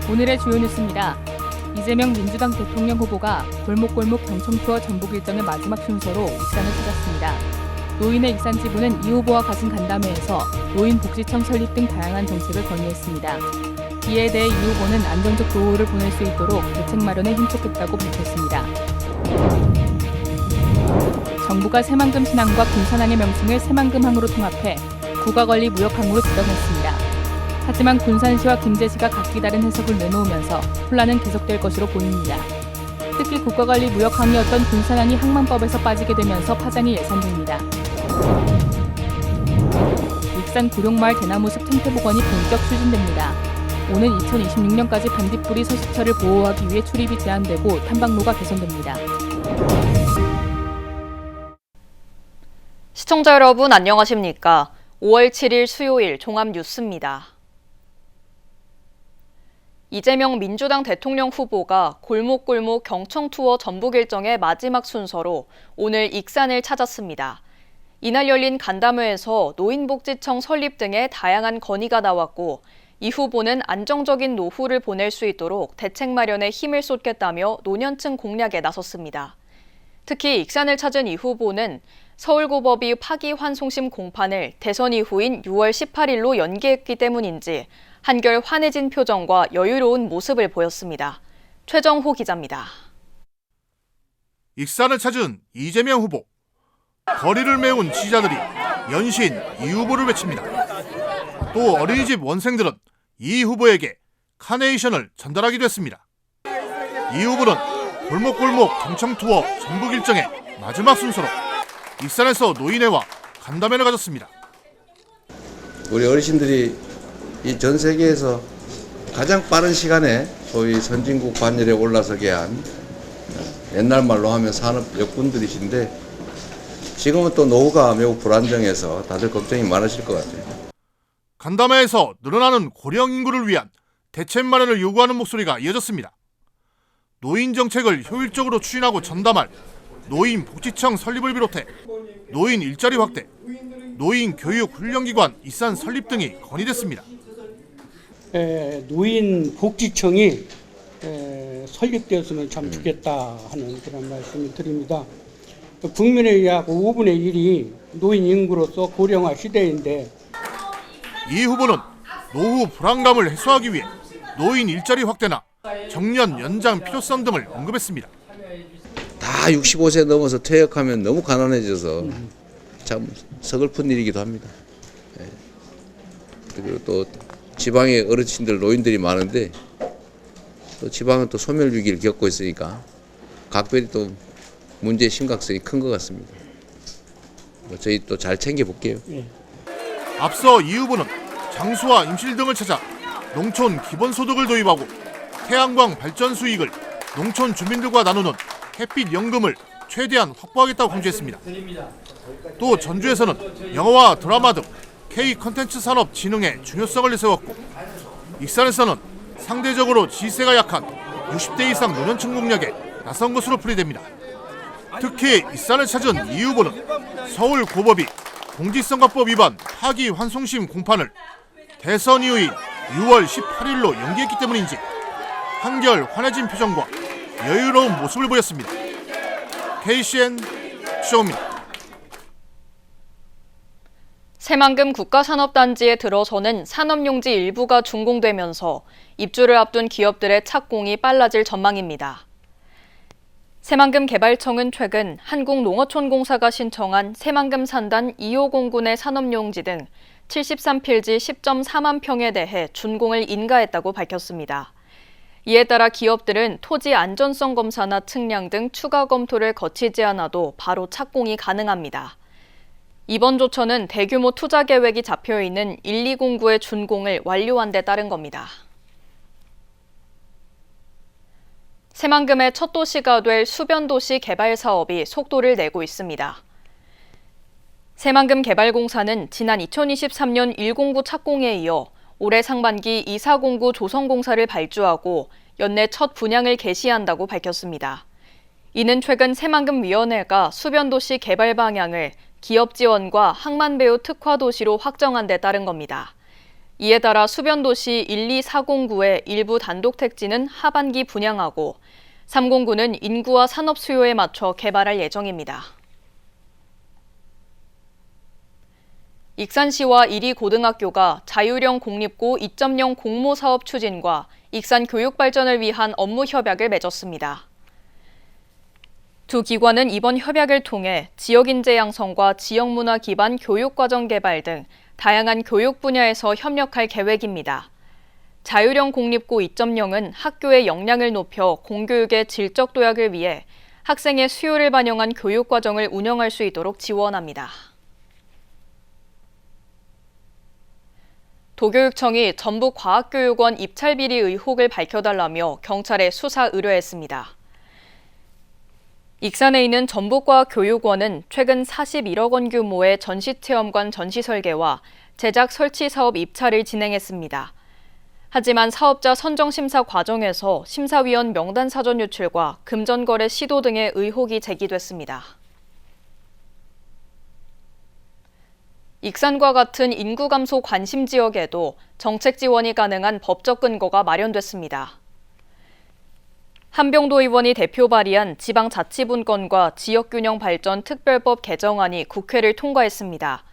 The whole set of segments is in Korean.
오늘의 주요 뉴스입니다. 이재명 민주당 대통령 후보가 골목골목 경청 투어 전북 일정의 마지막 순서로 익산을 찾았습니다. 노인의 익산 지부는 이 후보와 가진 간담회에서 노인복지청 설립 등 다양한 정책을 건의했습니다. 이에 대해 이 후보는 안정적 노후를 보낼 수 있도록 대책 마련에 힘썼겠다고 밝혔습니다. 정부가 새만금 신항과 군산항의 명칭을 새만금항으로 통합해 국가관리무역항으로 지정했습니다. 하지만 군산시와 김제시가 각기 다른 해석을 내놓으면서 혼란은 계속될 것으로 보입니다. 특히 국가관리무역항이었던 군산항이 항만법에서 빠지게 되면서 파장이 예상됩니다. 익산 구룡마을 대나무숲 생태복원이 본격 추진됩니다. 오는 2026년까지 반딧불이 서식처를 보호하기 위해 출입이 제한되고 탐방로가 개선됩니다. 시청자 여러분 안녕하십니까? 5월 7일 수요일 종합뉴스입니다. 이재명 민주당 대통령 후보가 골목골목 경청투어 전북 일정의 마지막 순서로 오늘 익산을 찾았습니다. 이날 열린 간담회에서 노인복지청 설립 등의 다양한 건의가 나왔고 이 후보는 안정적인 노후를 보낼 수 있도록 대책 마련에 힘을 쏟겠다며 노년층 공략에 나섰습니다. 특히 익산을 찾은 이 후보는 서울고법이 파기환송심 공판을 대선 이후인 6월 18일로 연기했기 때문인지 한결 환해진 표정과 여유로운 모습을 보였습니다. 최정호 기자입니다. 익산을 찾은 이재명 후보. 거리를 메운 지지자들이 연신 이 후보를 외칩니다. 또 어린이집 원생들은 이 후보에게 카네이션을 전달하기도 했습니다. 이 후보는 골목골목 경청투어 전북 일정의 마지막 순서로 익산에서 노인회와 간담회를 가졌습니다. 우리 어르신들이 이 전 세계에서 가장 빠른 시간에 소위 선진국 반열에 올라서게 한 옛날 말로 하면 산업 역군들이신데 지금은 또 노후가 매우 불안정해서 다들 걱정이 많으실 것 같아요. 간담회에서 늘어나는 고령 인구를 위한 대책 마련을 요구하는 목소리가 이어졌습니다. 노인 정책을 효율적으로 추진하고 전담할 노인복지청 설립을 비롯해 노인 일자리 확대, 노인 교육 훈련기관 익산 설립 등이 건의됐습니다. 노인복지청이 설립되었으면 참 좋겠다 하는 그런 말씀을 드립니다. 국민의 약 5분의 1이 노인 인구로서 고령화 시대인데 이 후보는 노후 불안감을 해소하기 위해 노인 일자리 확대나 정년 연장 필요성 등을 언급했습니다. 다 65세 넘어서 퇴역하면 너무 가난해져서 참 서글픈 일이기도 합니다. 그리고 또 지방에 어르신들 노인들이 많은데 또 지방은 또 소멸 위기를 겪고 있으니까 각별히 또 문제의 심각성이 큰 것 같습니다. 저희 또 잘 챙겨볼게요. 앞서 이 후보는 장수와 임실 등을 찾아 농촌 기본소득을 도입하고 태양광 발전 수익을 농촌 주민들과 나누는 햇빛 연금을 최대한 확보하겠다고 강조했습니다. 또 전주에서는 영화와 드라마 등 K 컨텐츠 산업 진흥의 중요성을 내세웠고 익산에서는 상대적으로 지세가 약한 60대 이상 노년층 공략에 나선 것으로 풀이됩니다. 특히 익산을 찾은 이 후보는 서울고법이 공직선거법 위반 파기환송심 공판을 대선 이후인 6월 18일로 연기했기 때문인지 한결 환해진 표정과 여유로운 모습을 보였습니다. KCN 추정호입니다. 새만금 국가산업단지에 들어서는 산업용지 일부가 준공되면서 입주를 앞둔 기업들의 착공이 빨라질 전망입니다. 새만금 개발청은 최근 한국농어촌공사가 신청한 새만금 산단 2호 공군의 산업용지 등 73필지 10.4만 평에 대해 준공을 인가했다고 밝혔습니다. 이에 따라 기업들은 토지 안전성 검사나 측량 등 추가 검토를 거치지 않아도 바로 착공이 가능합니다. 이번 조처는 대규모 투자 계획이 잡혀있는 1209의 준공을 완료한 데 따른 겁니다. 새만금의 첫 도시가 될 수변도시 개발 사업이 속도를 내고 있습니다. 새만금 개발공사는 지난 2023년 109 착공에 이어 올해 상반기 2409 조성공사를 발주하고 연내 첫 분양을 개시한다고 밝혔습니다. 이는 최근 새만금위원회가 수변도시 개발 방향을 기업 지원과 항만배우 특화 도시로 확정한 데 따른 겁니다. 이에 따라 수변도시 1, 2, 409의 일부 단독 택지는 하반기 분양하고 309는 인구와 산업 수요에 맞춰 개발할 예정입니다. 익산시와 이리고등학교가 자율형 공립고 2.0 공모 사업 추진과 익산 교육 발전을 위한 업무 협약을 맺었습니다. 두 기관은 이번 협약을 통해 지역 인재 양성과 지역 문화 기반 교육 과정 개발 등 다양한 교육 분야에서 협력할 계획입니다. 자율형 공립고 2.0은 학교의 역량을 높여 공교육의 질적 도약을 위해 학생의 수요를 반영한 교육 과정을 운영할 수 있도록 지원합니다. 도교육청이 전북과학교육원 입찰비리 의혹을 밝혀달라며 경찰에 수사 의뢰했습니다. 익산에 있는 전북과학교육원은 최근 41억 원 규모의 전시체험관 전시 설계와 제작 설치 사업 입찰을 진행했습니다. 하지만 사업자 선정 심사 과정에서 심사위원 명단 사전 유출과 금전거래 시도 등의 의혹이 제기됐습니다. 익산과 같은 인구 감소 관심 지역에도 정책 지원이 가능한 법적 근거가 마련됐습니다. 한병도 의원이 대표 발의한 지방자치분권과 지역균형 발전 특별법 개정안이 국회를 통과했습니다.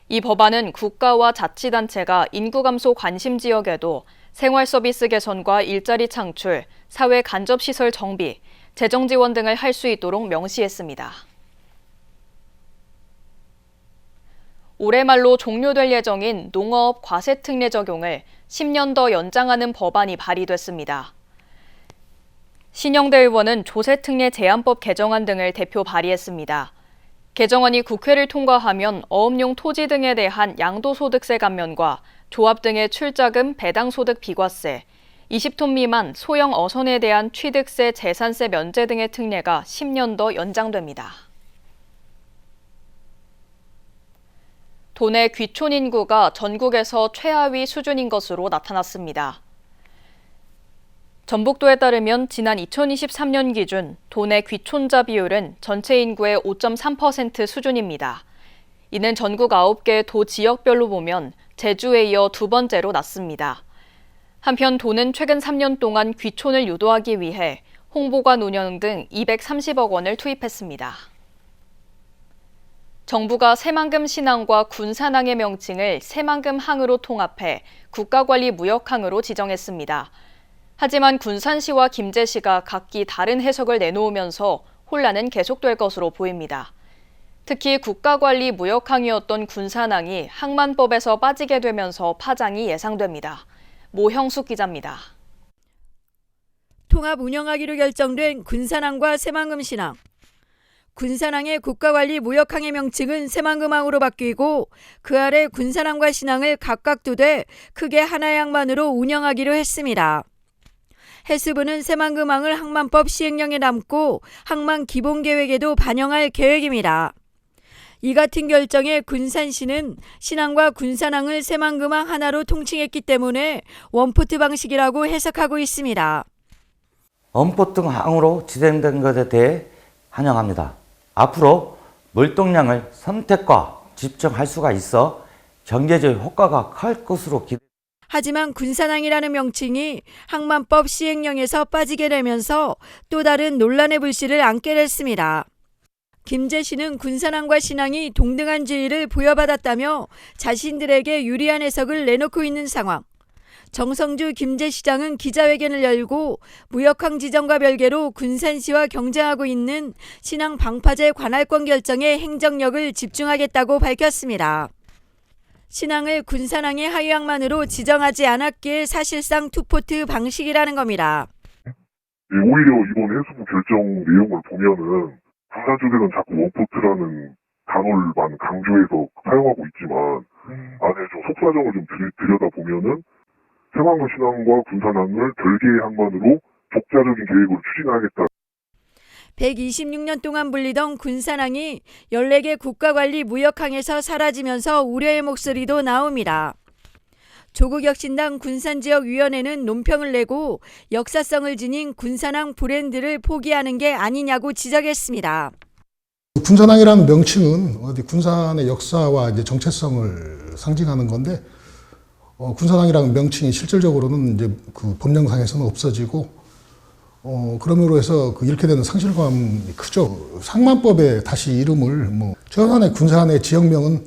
이 법안은 국가와 자치단체가 인구 감소 관심 지역에도 생활 서비스 개선과 일자리 창출, 사회 간접시설 정비, 재정 지원 등을 할 수 있도록 명시했습니다. 올해 말로 종료될 예정인 농어업 과세특례 적용을 10년 더 연장하는 법안이 발의됐습니다. 신영대 의원은 조세특례 제한법 개정안 등을 대표 발의했습니다. 개정안이 국회를 통과하면 어업용 토지 등에 대한 양도소득세 감면과 조합 등의 출자금 배당소득 비과세, 20톤 미만 소형 어선에 대한 취득세 재산세 면제 등의 특례가 10년 더 연장됩니다. 도내 귀촌 인구가 전국에서 최하위 수준인 것으로 나타났습니다. 전북도에 따르면 지난 2023년 기준 도내 귀촌자 비율은 전체 인구의 5.3% 수준입니다. 이는 전국 9개 도 지역별로 보면 제주에 이어 두 번째로 낮습니다. 한편 도는 최근 3년 동안 귀촌을 유도하기 위해 홍보관 운영 등 230억 원을 투입했습니다. 정부가 새만금 신항과 군산항의 명칭을 새만금항으로 통합해 국가관리무역항으로 지정했습니다. 하지만 군산시와 김제시가 각기 다른 해석을 내놓으면서 혼란은 계속될 것으로 보입니다. 특히 국가관리무역항이었던 군산항이 항만법에서 빠지게 되면서 파장이 예상됩니다. 모형숙 기자입니다. 통합 운영하기로 결정된 군산항과 새만금신항. 군산항의 국가관리무역항의 명칭은 새만금항으로 바뀌고 그 아래 군산항과 신항을 각각 두되 크게 하나의 항만으로 운영하기로 했습니다. 해수부는 새만금항을 항만법 시행령에 담고 항만 기본계획에도 반영할 계획입니다. 이 같은 결정에 군산시는 신항과 군산항을 새만금항 하나로 통칭했기 때문에 원포트 방식이라고 해석하고 있습니다. 원포트 항으로 지정된 것에 대해 환영합니다. 앞으로 물동량을 선택과 집중할 수가 있어 경제적 효과가 클 것으로 기대됩니다. 하지만 군산항이라는 명칭이 항만법 시행령에서 빠지게 되면서 또 다른 논란의 불씨를 안게 됐습니다. 김제시는 군산항과 신항이 동등한 지위를 부여받았다며 자신들에게 유리한 해석을 내놓고 있는 상황. 정성주 김제시장은 기자회견을 열고 무역항 지정과 별개로 군산시와 경쟁하고 있는 신항 방파제 관할권 결정에 행정력을 집중하겠다고 밝혔습니다. 신항을 군산항의 하위항만으로 지정하지 않았기에 사실상 투포트 방식이라는 겁니다. 오히려 이번 해수부 결정 내용을 보면은 군산 쪽에는 자꾸 원포트라는 단어를만 강조해서 사용하고 있지만 안에 좀 속사정을 좀 들여다보면은 새만금 신항과 군산항을 별개의 항만으로 독자적인 계획으로 추진하겠다. 126년 동안 불리던 군산항이 14개 국가관리무역항에서 사라지면서 우려의 목소리도 나옵니다. 조국혁신당 군산지역위원회는 논평을 내고 역사성을 지닌 군산항 브랜드를 포기하는 게 아니냐고 지적했습니다. 군산항이라는 명칭은 어디 군산의 역사와 이제 정체성을 상징하는 건데 군산항이라는 명칭이 실질적으로는 이제 그 법령상에서는 없어지고 그러므로 해서 이렇게 되는 상실감이 크죠. 상만법에 다시 이름을 최소한의 군산의 지역명은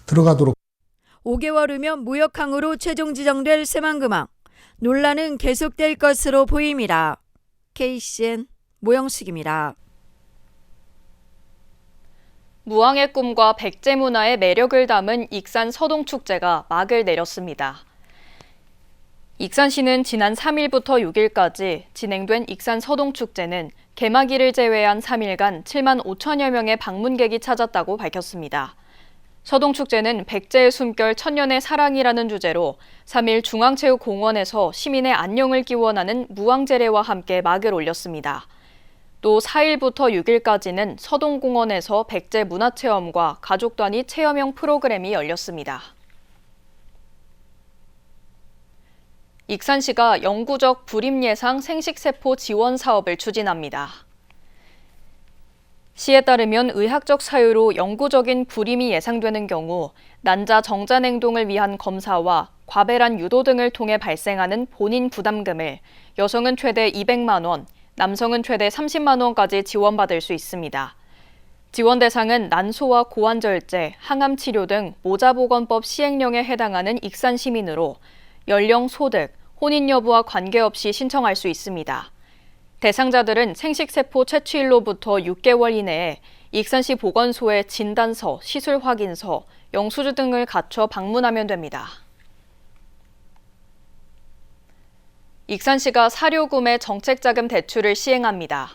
들어가도록. 5개월 후면 무역항으로 최종 지정될 새만금항. 논란은 계속될 것으로 보입니다. KCN 모영숙입니다. 무항의 꿈과 백제 문화의 매력을 담은 익산 서동축제가 막을 내렸습니다. 익산시는 지난 3일부터 6일까지 진행된 익산 서동축제는 개막일을 제외한 3일간 7만 5천여 명의 방문객이 찾았다고 밝혔습니다. 서동축제는 백제의 숨결 천년의 사랑이라는 주제로 3일 중앙체육공원에서 시민의 안녕을 기원하는 무항제례와 함께 막을 올렸습니다. 또 4일부터 6일까지는 서동공원에서 백제 문화체험과 가족 단위 체험형 프로그램이 열렸습니다. 익산시가 영구적 불임 예상 생식세포 지원 사업을 추진합니다. 시에 따르면 의학적 사유로 영구적인 불임이 예상되는 경우 난자 정자 행동을 위한 검사와 과배란 유도 등을 통해 발생하는 본인 부담금을 여성은 최대 200만 원, 남성은 최대 30만 원까지 지원받을 수 있습니다. 지원 대상은 난소와 고환절제, 항암치료 등 모자보건법 시행령에 해당하는 익산 시민으로 연령, 소득, 혼인 여부와 관계없이 신청할 수 있습니다. 대상자들은 생식세포 채취일로부터 6개월 이내에 익산시 보건소에 진단서, 시술 확인서, 영수증 등을 갖춰 방문하면 됩니다. 익산시가 사료구매 정책자금 대출을 시행합니다.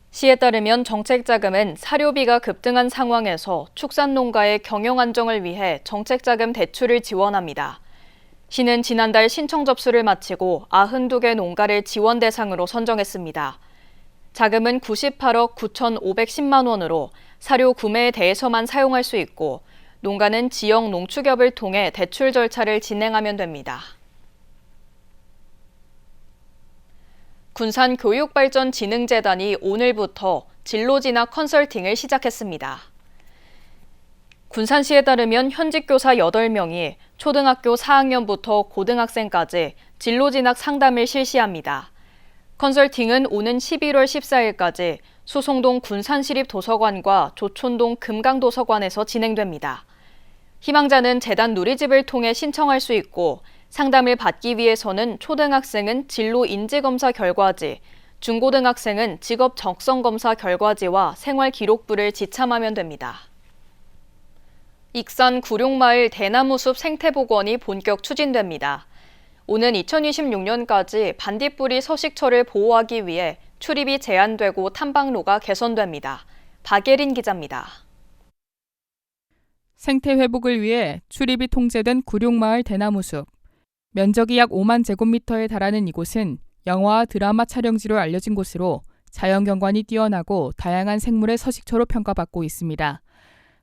시에 따르면 정책자금은 사료비가 급등한 상황에서 축산농가의 경영 안정을 위해 정책자금 대출을 지원합니다. 시는 지난달 신청 접수를 마치고 92개 농가를 지원 대상으로 선정했습니다. 자금은 98억 9,510만 원으로 사료 구매에 대해서만 사용할 수 있고 농가는 지역 농축협을 통해 대출 절차를 진행하면 됩니다. 군산교육발전진흥재단이 오늘부터 진로진학 컨설팅을 시작했습니다. 군산시에 따르면 현직 교사 8명이 초등학교 4학년부터 고등학생까지 진로진학 상담을 실시합니다. 컨설팅은 오는 11월 14일까지 수송동 군산시립도서관과 조촌동 금강도서관에서 진행됩니다. 희망자는 재단 누리집을 통해 신청할 수 있고 상담을 받기 위해서는 초등학생은 진로 인지검사 결과지, 중고등학생은 직업 적성검사 결과지와 생활기록부를 지참하면 됩니다. 익산 구룡마을 대나무숲 생태복원이 본격 추진됩니다. 오는 2026년까지 반딧불이 서식처를 보호하기 위해 출입이 제한되고 탐방로가 개선됩니다. 박예린 기자입니다. 생태 회복을 위해 출입이 통제된 구룡마을 대나무숲. 면적이 약 5만 제곱미터에 달하는 이곳은 영화와 드라마 촬영지로 알려진 곳으로 자연경관이 뛰어나고 다양한 생물의 서식처로 평가받고 있습니다.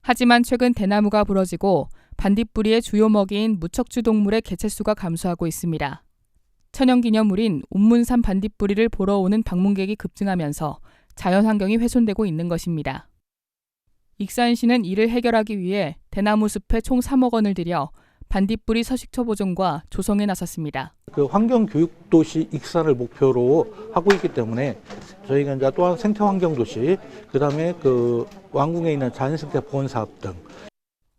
하지만 최근 대나무가 부러지고 반딧불이의 주요 먹이인 무척주 동물의 개체수가 감소하고 있습니다. 천연기념물인 운문산 반딧불이를 보러 오는 방문객이 급증하면서 자연환경이 훼손되고 있는 것입니다. 익산시는 이를 해결하기 위해 대나무숲에 총 3억 원을 들여 반딧불이 서식처 보존과 조성에 나섰습니다. 환경교육도시 익산을 목표로 하고 있기 때문에 저희가 이제 또한 생태환경도시, 그다음에 왕궁에 있는 자연생태 보건사업 등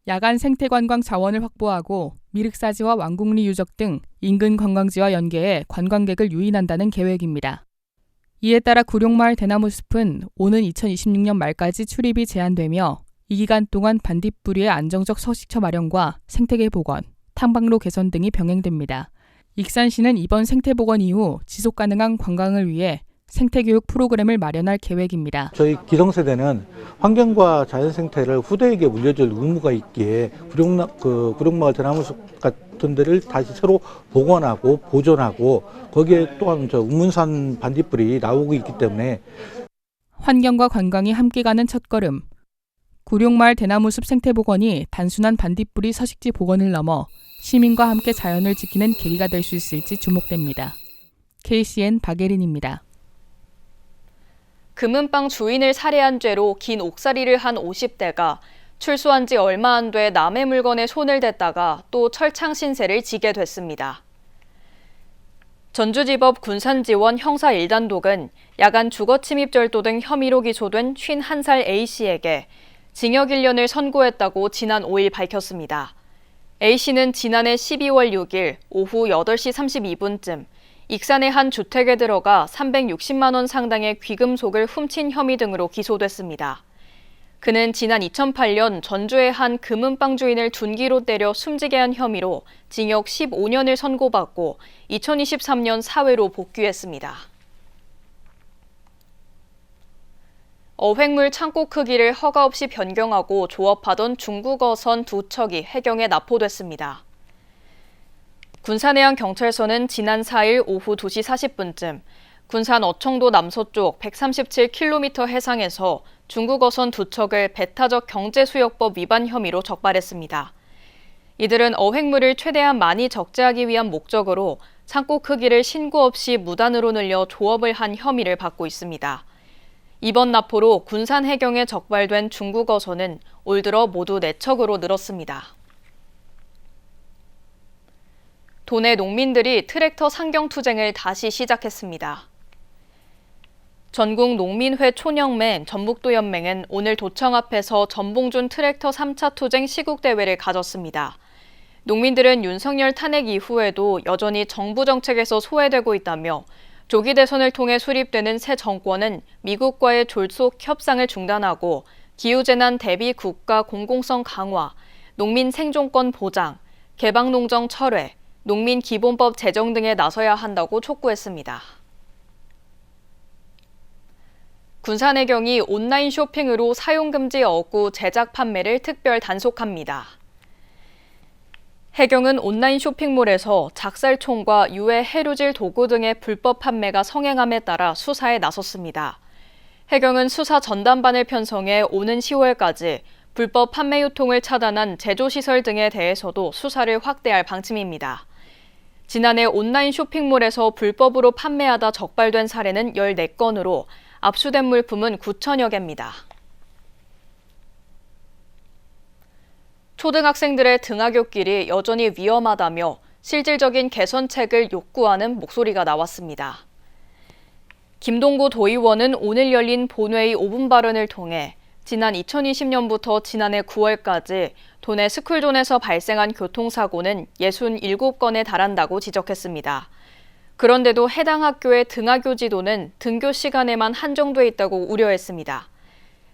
야간 생태관광 자원을 확보하고 미륵사지와 왕궁리 유적 등 인근 관광지와 연계해 관광객을 유인한다는 계획입니다. 이에 따라 구룡마을 대나무숲은 오는 2026년 말까지 출입이 제한되며 이 기간 동안 반딧불이의 안정적 서식처 마련과 생태계 복원, 탐방로 개선 등이 병행됩니다. 익산시는 이번 생태복원 이후 지속가능한 관광을 위해 생태교육 프로그램을 마련할 계획입니다. 저희 기성세대는 환경과 자연생태를 후대에게 물려줄 의무가 있기에 구룡마을 대나무숲 같은 데를 다시 새로 복원하고 보존하고 거기에 또한 운문산 반딧불이 나오고 있기 때문에 환경과 관광이 함께 가는 첫걸음. 구룡마을 대나무숲 생태복원이 단순한 반딧불이 서식지 복원을 넘어 시민과 함께 자연을 지키는 계기가 될 수 있을지 주목됩니다. KCN 박예린입니다. 금은방 주인을 살해한 죄로 긴 옥살이를 한 50대가 출소한 지 얼마 안 돼 남의 물건에 손을 댔다가 또 철창 신세를 지게 됐습니다. 전주지법 군산지원 형사 1단독은 야간 주거침입절도 등 혐의로 기소된 51살 A씨에게 징역 1년을 선고했다고 지난 5일 밝혔습니다. A씨는 지난해 12월 6일 오후 8시 32분쯤 익산의 한 주택에 들어가 360만 원 상당의 귀금속을 훔친 혐의 등으로 기소됐습니다. 그는 지난 2008년 전주의 한 금은방 주인을 둔기로 때려 숨지게 한 혐의로 징역 15년을 선고받고 2023년 사회로 복귀했습니다. 어획물 창고 크기를 허가 없이 변경하고 조업하던 중국어선 2척이 해경에 납포됐습니다. 군산해양경찰서는 지난 4일 오후 2시 40분쯤 군산 어청도 남서쪽 137km 해상에서 중국어선 2척을 배타적 경제수역법 위반 혐의로 적발했습니다. 이들은 어획물을 최대한 많이 적재하기 위한 목적으로 창고 크기를 신고 없이 무단으로 늘려 조업을 한 혐의를 받고 있습니다. 이번 납포로 군산 해경에 적발된 중국어선은 올 들어 모두 4척으로 늘었습니다. 도내 농민들이 트랙터 상경투쟁을 다시 시작했습니다. 전국 농민회 촌영맹 전북도 연맹은 오늘 도청 앞에서 전봉준 트랙터 3차 투쟁 시국대회를 가졌습니다. 농민들은 윤석열 탄핵 이후에도 여전히 정부 정책에서 소외되고 있다며 조기 대선을 통해 수립되는 새 정권은 미국과의 졸속 협상을 중단하고 기후재난 대비 국가 공공성 강화, 농민 생존권 보장, 개방농정 철회, 농민기본법 제정 등에 나서야 한다고 촉구했습니다. 군산해경이 온라인 쇼핑으로 사용금지 어구 제작 판매를 특별 단속합니다. 해경은 온라인 쇼핑몰에서 작살총과 유해 해루질 도구 등의 불법 판매가 성행함에 따라 수사에 나섰습니다. 해경은 수사 전담반을 편성해 오는 10월까지 불법 판매 유통을 차단한 제조시설 등에 대해서도 수사를 확대할 방침입니다. 지난해 온라인 쇼핑몰에서 불법으로 판매하다 적발된 사례는 14건으로 압수된 물품은 9천여 개입니다. 초등학생들의 등하굣길이 여전히 위험하다며 실질적인 개선책을 요구하는 목소리가 나왔습니다. 김동구 도의원은 오늘 열린 본회의 5분 발언을 통해 지난 2020년부터 지난해 9월까지 도내 스쿨존에서 발생한 교통사고는 67건에 달한다고 지적했습니다. 그런데도 해당 학교의 등하교 지도는 등교 시간에만 한정돼 있다고 우려했습니다.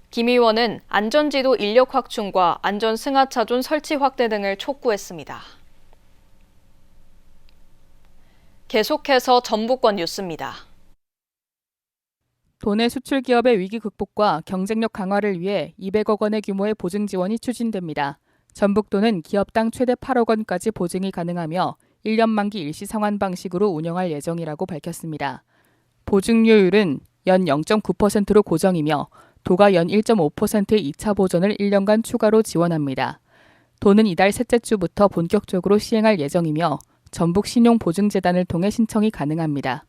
김 의원은 안전지도 인력 확충과 안전 승하차존 설치 확대 등을 촉구했습니다. 계속해서 전북권 뉴스입니다. 도내 수출 기업의 위기 극복과 경쟁력 강화를 위해 200억 원의 규모의 보증 지원이 추진됩니다. 전북도는 기업당 최대 8억 원까지 보증이 가능하며 1년 만기 일시 상환 방식으로 운영할 예정이라고 밝혔습니다. 보증료율은 연 0.9%로 고정이며 도가 연 1.5%의 2차 보전을 1년간 추가로 지원합니다. 도는 이달 셋째 주부터 본격적으로 시행할 예정이며 전북신용보증재단을 통해 신청이 가능합니다.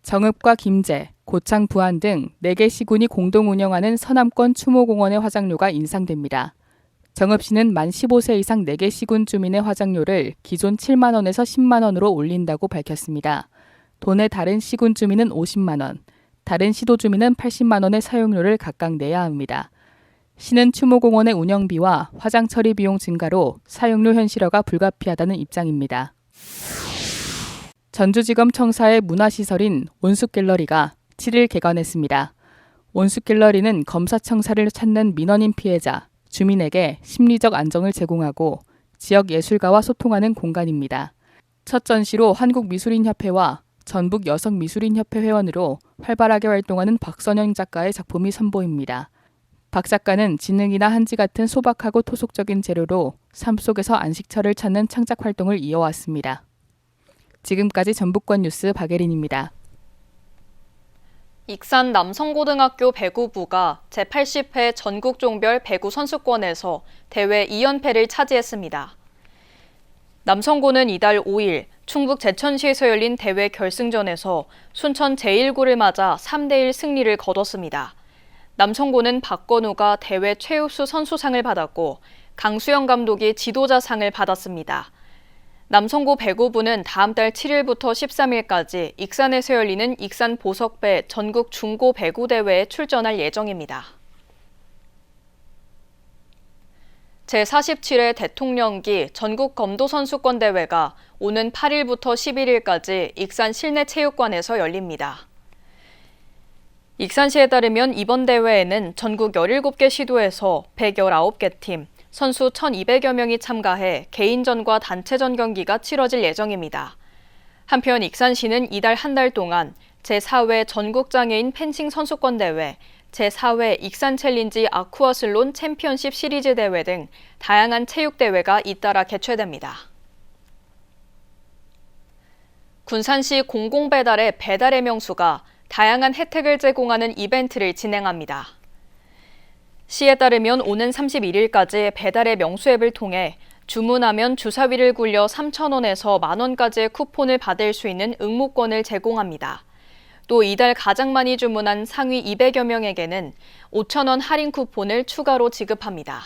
정읍과 김제, 고창, 부안 등 4개 시군이 공동 운영하는 서남권 추모공원의 화장료가 인상됩니다. 정읍시는 만 15세 이상 4개 시군 주민의 화장료를 기존 7만 원에서 10만 원으로 올린다고 밝혔습니다. 도내 다른 시군 주민은 50만 원, 다른 시도 주민은 80만 원의 사용료를 각각 내야 합니다. 시는 추모공원의 운영비와 화장 처리 비용 증가로 사용료 현실화가 불가피하다는 입장입니다. 전주지검 청사의 문화시설인 온숙갤러리가 7일 개관했습니다. 온숙갤러리는 검사청사를 찾는 민원인 피해자, 주민에게 심리적 안정을 제공하고 지역 예술가와 소통하는 공간입니다. 첫 전시로 한국미술인협회와 전북여성미술인협회 회원으로 활발하게 활동하는 박선영 작가의 작품이 선보입니다. 박 작가는 진흙이나 한지 같은 소박하고 토속적인 재료로 삶 속에서 안식처를 찾는 창작 활동을 이어왔습니다. 지금까지 전북권 뉴스 박예린입니다. 익산 남성고등학교 배구부가 제80회 전국종별 배구 선수권에서 대회 2연패를 차지했습니다. 남성고는 이달 5일 충북 제천시에서 열린 대회 결승전에서 순천 제1고를 맞아 3대1 승리를 거뒀습니다. 남천고는 박건우가 대회 최우수 선수상을 받았고 강수영 감독이 지도자상을 받았습니다. 남천고 배구부는 다음 달 7일부터 13일까지 익산에서 열리는 익산 보석배 전국 중고 배구 대회에 출전할 예정입니다. 제47회 대통령기 전국 검도선수권 대회가 오는 8일부터 11일까지 익산 실내체육관에서 열립니다. 익산시에 따르면 이번 대회에는 전국 17개 시도에서 119개 팀, 선수 1,200여 명이 참가해 개인전과 단체전 경기가 치러질 예정입니다. 한편 익산시는 이달 한 달 동안 제4회 전국장애인 펜싱 선수권 대회, 제4회 익산 챌린지 아쿠아슬론 챔피언십 시리즈 대회 등 다양한 체육대회가 잇따라 개최됩니다. 군산시 공공배달의 배달의 명수가 다양한 혜택을 제공하는 이벤트를 진행합니다. 시에 따르면 오는 31일까지 배달의 명수 앱을 통해 주문하면 주사위를 굴려 3,000원에서 만원까지의 쿠폰을 받을 수 있는 응모권을 제공합니다. 또 이달 가장 많이 주문한 상위 200여 명에게는 5,000원 할인 쿠폰을 추가로 지급합니다.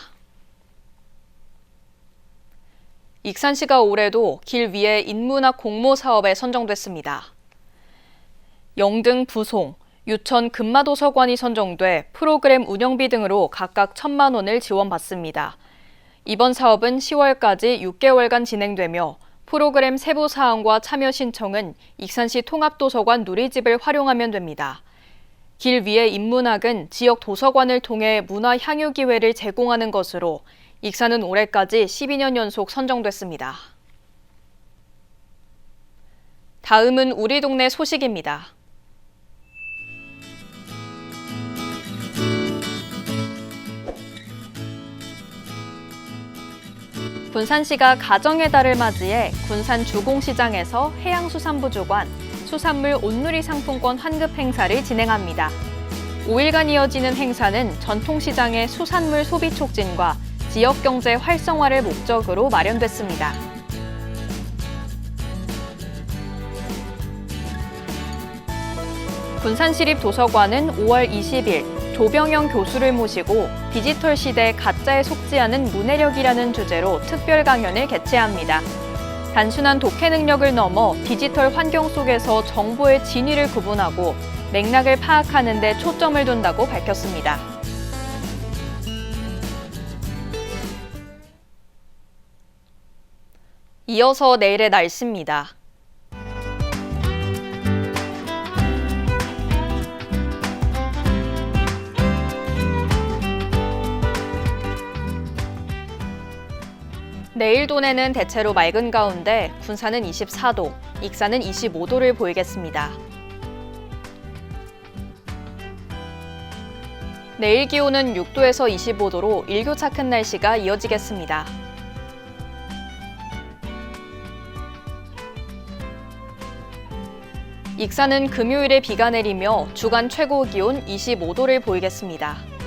익산시가 올해도 길 위에 인문학 공모 사업에 선정됐습니다. 영등 부송, 유천 금마도서관이 선정돼 프로그램 운영비 등으로 각각 1,000만 원을 지원받습니다. 이번 사업은 10월까지 6개월간 진행되며 프로그램 세부 사항과 참여 신청은 익산시 통합도서관 누리집을 활용하면 됩니다. 길 위의 인문학은 지역 도서관을 통해 문화 향유 기회를 제공하는 것으로 익산은 올해까지 12년 연속 선정됐습니다. 다음은 우리 동네 소식입니다. 군산시가 가정의 달을 맞이해 군산 주공시장에서 해양수산부 주관 수산물 온누리 상품권 환급 행사를 진행합니다. 5일간 이어지는 행사는 전통시장의 수산물 소비 촉진과 지역경제 활성화를 목적으로 마련됐습니다. 군산시립도서관은 5월 20일 조병영 교수를 모시고 디지털 시대 가짜에 속지 않은 문해력이라는 주제로 특별 강연을 개최합니다. 단순한 독해 능력을 넘어 디지털 환경 속에서 정보의 진위를 구분하고 맥락을 파악하는 데 초점을 둔다고 밝혔습니다. 이어서 내일의 날씨입니다. 내일 도내는 대체로 맑은 가운데 군산은 24도, 익산은 25도를 보이겠습니다. 내일 기온은 6도에서 25도로 일교차 큰 날씨가 이어지겠습니다. 익산은 금요일에 비가 내리며 주간 최고 기온 25도를 보이겠습니다.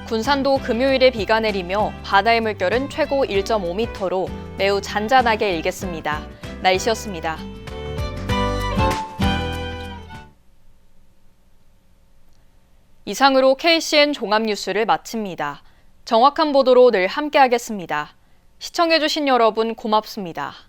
군산도 금요일에 비가 내리며 바다의 물결은 최고 1.5m로 매우 잔잔하게 일겠습니다. 날씨였습니다. 이상으로 KCN 종합뉴스를 마칩니다. 정확한 보도로 늘 함께하겠습니다. 시청해주신 여러분 고맙습니다.